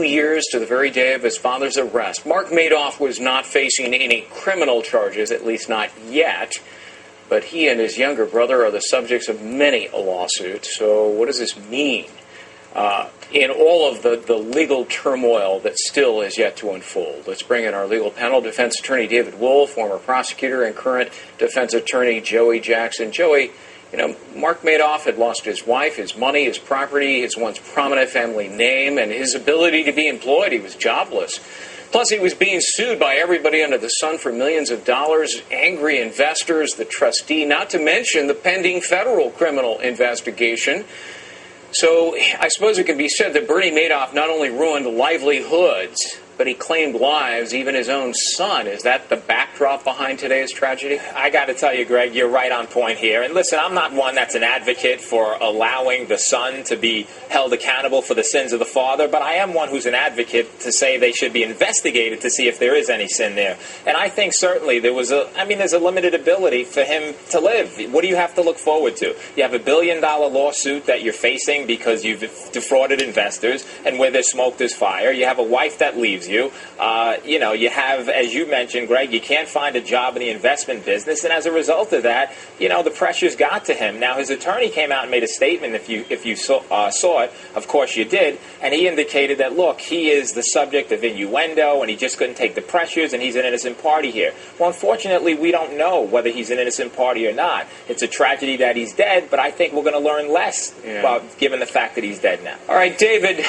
Years to the very day of his father's arrest. Mark Madoff was not facing any criminal charges, at least not yet, but he and his younger brother are the subjects of many a lawsuit. So what does this mean in all of the legal turmoil that still is yet to unfold? Let's bring in our legal panel, defense attorney David Wohl, former prosecutor, and current defense attorney Joey Jackson. Joey, you know, Mark Madoff had lost his wife, his money, his property, his once prominent family name, and his ability to be employed. He was jobless. Plus, he was being sued by everybody under the sun for millions of dollars, angry investors, the trustee, not to mention the pending federal criminal investigation. So I suppose it can be said that Bernie Madoff not only ruined livelihoods, but he claimed lives, even his own son. Is that the backdrop behind today's tragedy? I got to tell you, Greg, you're right on point here. And listen, I'm not one that's an advocate for allowing the son to be held accountable for the sins of the father, but I am one who's an advocate to say they should be investigated to see if there is any sin there. And I think certainly there's a limited ability for him to live. What do you have to look forward to? You have $1 billion lawsuit that you're facing because you've defrauded investors, and where there's smoke, there's fire. You have a wife that leaves you. You have, as you mentioned, Greg, you can't find a job in the investment business, and as a result of that, the pressures got to him. Now, his attorney came out and made a statement, if you saw it, of course you did, and he indicated that, look, he is the subject of innuendo, and he just couldn't take the pressures, and he's an innocent party here. Well, unfortunately, we don't know whether he's an innocent party or not. It's a tragedy that he's dead, but I think we're going to learn less given the fact that he's dead now. All right, David,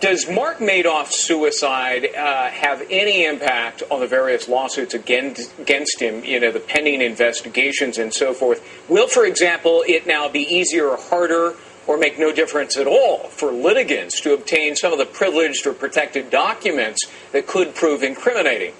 does Mark Madoff's suicide have any impact on the various lawsuits against him, the pending investigations and so forth? Will, for example, it now be easier or harder or make no difference at all for litigants to obtain some of the privileged or protected documents that could prove incriminating?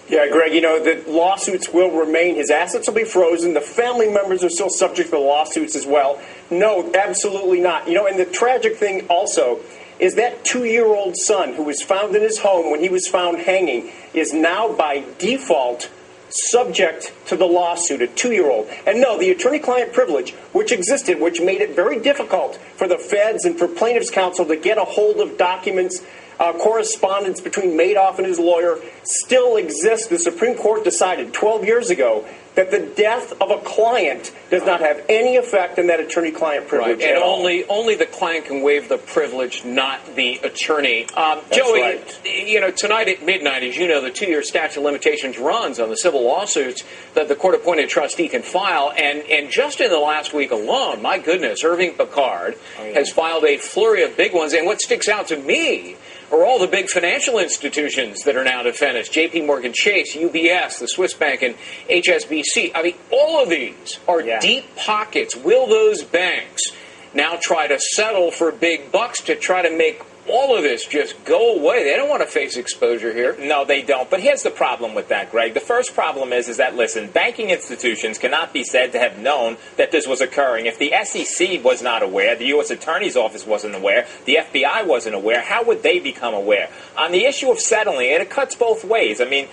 Yeah, Greg, the lawsuits will remain. His assets will be frozen. The family members are still subject to the lawsuits as well. No, absolutely not. And the tragic thing also is that 2-year-old son who was found in his home when he was found hanging is now by default subject to the lawsuit, a 2-year-old. And no, the attorney-client privilege, which existed, which made it very difficult for the feds and for plaintiffs' counsel to get a hold of documents, correspondence between Madoff and his lawyer, still exists. The Supreme Court decided 12 years ago that the death of a client does not have any effect on that attorney-client privilege. Right. And only the client can waive the privilege, not the attorney. Joey, right. Tonight at midnight, as you know, the 2-year statute of limitations runs on the civil lawsuits that the court-appointed trustee can file. And just in the last week alone, my goodness, Irving Picard has filed a flurry of big ones. And what sticks out to me are all the big financial institutions that are now defendants, J.P. Morgan Chase, UBS, the Swiss Bank, and HSBC. I mean, all of these are deep pockets. Will those banks now try to settle for big bucks to try to make all of this just go away? They don't want to face exposure here. No, they don't. But here's the problem with that, Greg. The first problem is that, listen, banking institutions cannot be said to have known that this was occurring. If the SEC was not aware, the U.S. Attorney's Office wasn't aware, the FBI wasn't aware, how would they become aware? On the issue of settling, it cuts both ways. I mean,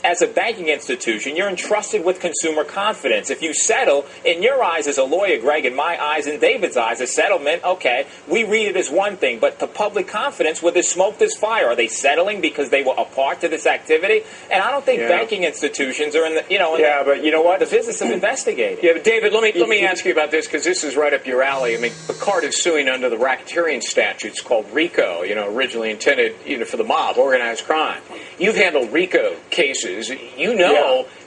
as a banking institution, you're entrusted with consumer confidence. If you settle, in your eyes as a lawyer, Greg, in my eyes, in David's eyes, a settlement, okay, we read it as one thing, but to public confidence, where there's smoke, there's fire. Are they settling because they were a part to this activity? And I don't think banking institutions are in the, but you know what? The business of investigating. Yeah, but David, let me ask you about this, because this is right up your alley. I mean, Picard is suing under the racketeering statutes called RICO, originally intended for the mob, organized crime. You've handled RICO cases.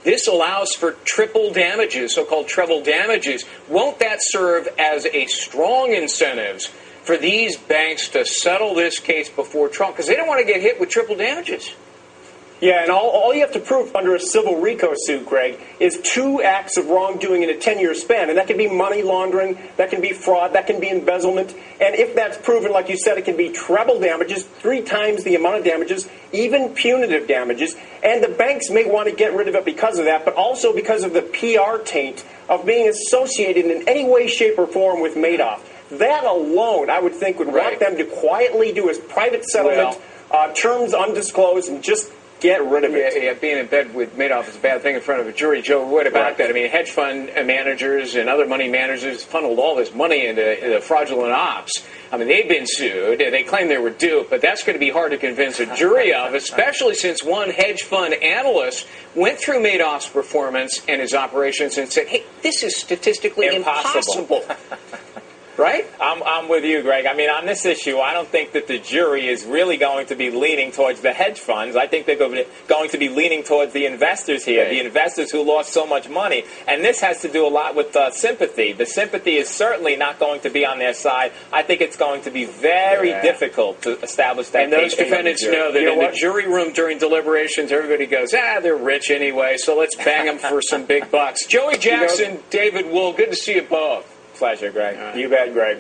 This allows for triple damages, so-called treble damages. Won't that serve as a strong incentive for these banks to settle this case before Trump? Because they don't want to get hit with triple damages. Yeah, and all you have to prove under a civil RICO suit, Greg, is 2 acts of wrongdoing in a 10-year span. And that can be money laundering, that can be fraud, that can be embezzlement. And if that's proven, like you said, it can be treble damages, 3 times the amount of damages, even punitive damages. And the banks may want to get rid of it because of that, but also because of the PR taint of being associated in any way, shape, or form with Madoff. That alone, I would think, would want them to quietly do a private settlement, terms undisclosed, and just Get rid of it. Yeah, being in bed with Madoff is a bad thing in front of a jury. Joe, what about Right. that? I mean, hedge fund managers and other money managers funneled all this money into fraudulent ops. I mean, they've been sued. They claim they were duped, but that's going to be hard to convince a jury of, especially since one hedge fund analyst went through Madoff's performance and his operations and said, hey, this is statistically Impossible. impossible. Right? I'm with you, Greg. I mean, on this issue, I don't think that the jury is really going to be leaning towards the hedge funds. I think they're going to be leaning towards the investors here, Right. the investors who lost so much money. And this has to do a lot with sympathy. The sympathy is certainly not going to be on their side. I think it's going to be very difficult to establish that. And those case in the defendants jury. know that You know in what? the jury room during deliberations, everybody goes, they're rich anyway, so let's bang them for some big bucks. Joey Jackson, David Wool, good to see you both. Pleasure, Greg. You bet, Greg.